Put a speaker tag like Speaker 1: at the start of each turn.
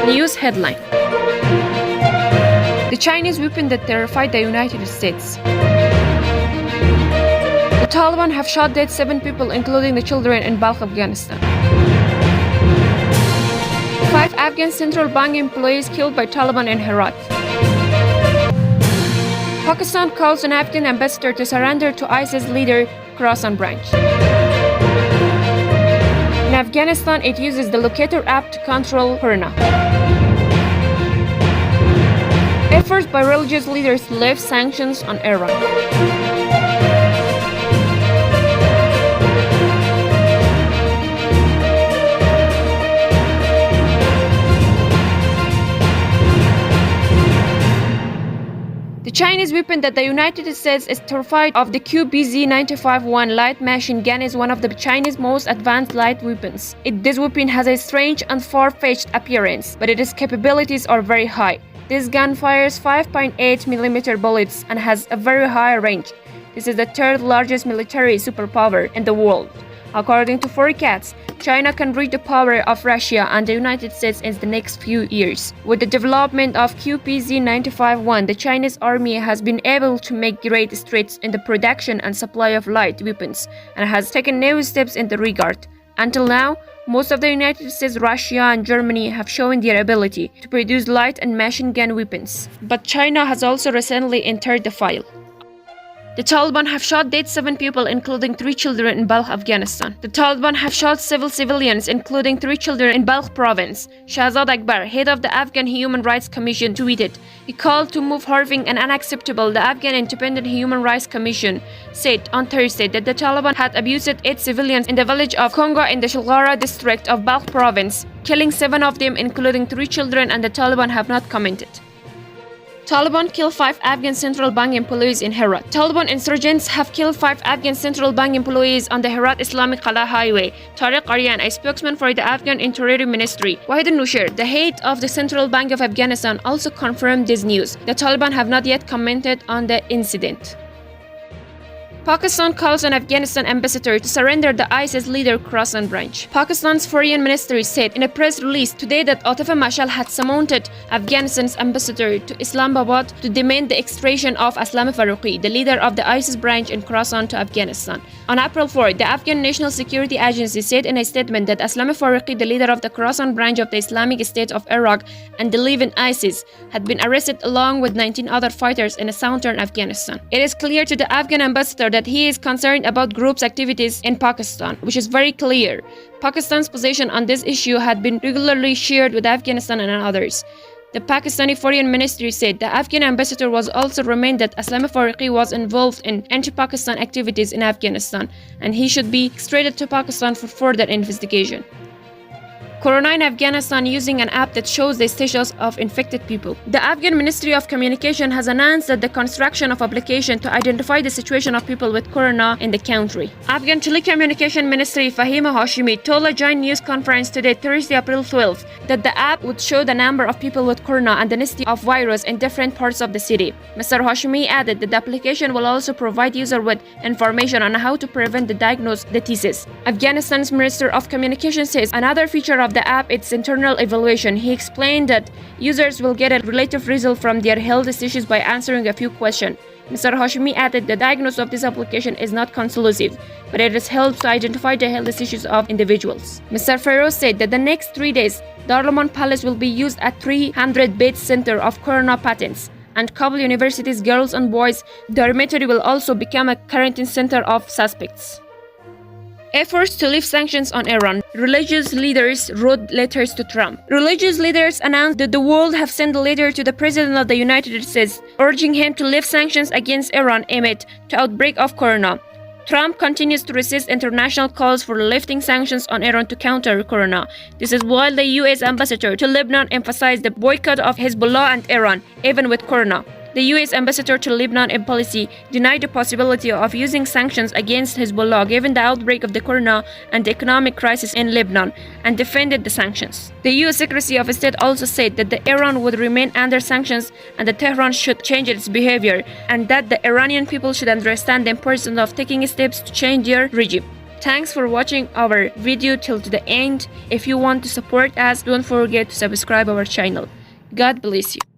Speaker 1: News headline: The Chinese weapon that terrified the United States. The Taliban have shot dead 7 people, including the children, in Balkh, Afghanistan. 5 Afghan central bank employees killed by Taliban in Herat. Pakistan calls on Afghan ambassador to surrender to ISIS leader Khorasan branch. In Afghanistan, it uses the locator app to control corona. Efforts by religious leaders to lift sanctions on Iran. The Chinese weapon that the United States is terrified of, the QBZ-95-1 light machine gun, is one of the Chinese most advanced light weapons. This weapon has a strange and far-fetched appearance, but its capabilities are very high. This gun fires 5.8mm bullets and has a very high range. This is the third largest military superpower in the world. According to forecasts, China can reach the power of Russia and the United States in the next few years. With the development of QBZ-95-1, the Chinese army has been able to make great strides in the production and supply of light weapons and has taken new steps in the regard. Until now, most of the United States, Russia, and Germany have shown their ability to produce light and machine gun weapons. But China has also recently entered the file. The Taliban have shot dead 7 people, including 3 children, in Balkh, Afghanistan. The Taliban have shot several civilians, including 3 children, in Balkh province. Shahzad Akbar, head of the Afghan Human Rights Commission, tweeted. He called to move harming and unacceptable. The Afghan Independent Human Rights Commission said on Thursday that the Taliban had abused 8 civilians in the village of Konga in the Shilghara district of Balkh province, killing 7 of them, including 3 children, and the Taliban have not commented. Taliban killed 5 Afghan central bank employees in Herat. Taliban insurgents have killed 5 Afghan central bank employees on the Herat Islamic Qala highway. Tariq Aryan, a spokesman for the Afghan Interior Ministry, Wahid al-Nushehr, the head of the Central Bank of Afghanistan, also confirmed this news. The Taliban have not yet commented on the incident. Pakistan calls on Afghanistan ambassador to surrender the ISIS leader Khorasan branch. Pakistan's foreign ministry said in a press release today that Atafa Mashal had summoned Afghanistan's ambassador to Islamabad to demand the extradition of Aslam Faruqi, the leader of the ISIS branch in Khorasan, to Afghanistan. On April 4, the Afghan National Security Agency said in a statement that Aslam Faruqi, the leader of the Khorasan branch of the Islamic State of Iraq and the Levant ISIS, had been arrested along with 19 other fighters in southern Afghanistan. It is clear to the Afghan ambassador that he is concerned about groups' activities in Pakistan, which is very clear. Pakistan's position on this issue had been regularly shared with Afghanistan and others. The Pakistani Foreign Ministry said the Afghan ambassador was also reminded that Aslam Faruqi was involved in anti-Pakistan activities in Afghanistan and he should be extradited to Pakistan for further investigation. Corona in Afghanistan using an app that shows the status of infected people. The Afghan Ministry of Communication has announced that the construction of application to identify the situation of people with corona in the country. Afghan Telecommunication Ministry Fahima Hashimi told a joint news conference today, Thursday, April 12, that the app would show the number of people with corona and the density of virus in different parts of the city. Mr. Hashimi added that the application will also provide users with information on how to prevent the diagnosed diseases. Afghanistan's Minister of Communication says another feature of the app is internal evaluation. He explained that users will get a relative result from their health issues by answering a few questions. Mr. Hashimi added the diagnosis of this application is not conclusive, but it has helped to identify the health issues of individuals. Mr. Feroz said that the next 3 days, Darlaman Palace will be used as 300-bed center of corona patents, and Kabul University's girls and boys dormitory will also become a quarantine center of suspects. Efforts to lift sanctions on Iran. Religious leaders wrote letters to Trump. Religious leaders announced that the world have sent a letter to the President of the United States, urging him to lift sanctions against Iran amid the outbreak of corona. Trump continues to resist international calls for lifting sanctions on Iran to counter corona. This is while the U.S. ambassador to Lebanon emphasized the boycott of Hezbollah and Iran, even with corona. The U.S. ambassador to Lebanon in policy denied the possibility of using sanctions against Hezbollah given the outbreak of the corona and the economic crisis in Lebanon and defended the sanctions. The U.S. Secretary of State also said that the Iran would remain under sanctions and that Tehran should change its behavior and that the Iranian people should understand the importance of taking steps to change their regime. Thanks for watching our video till to the end. If you want to support us, don't forget to subscribe our channel. God bless you.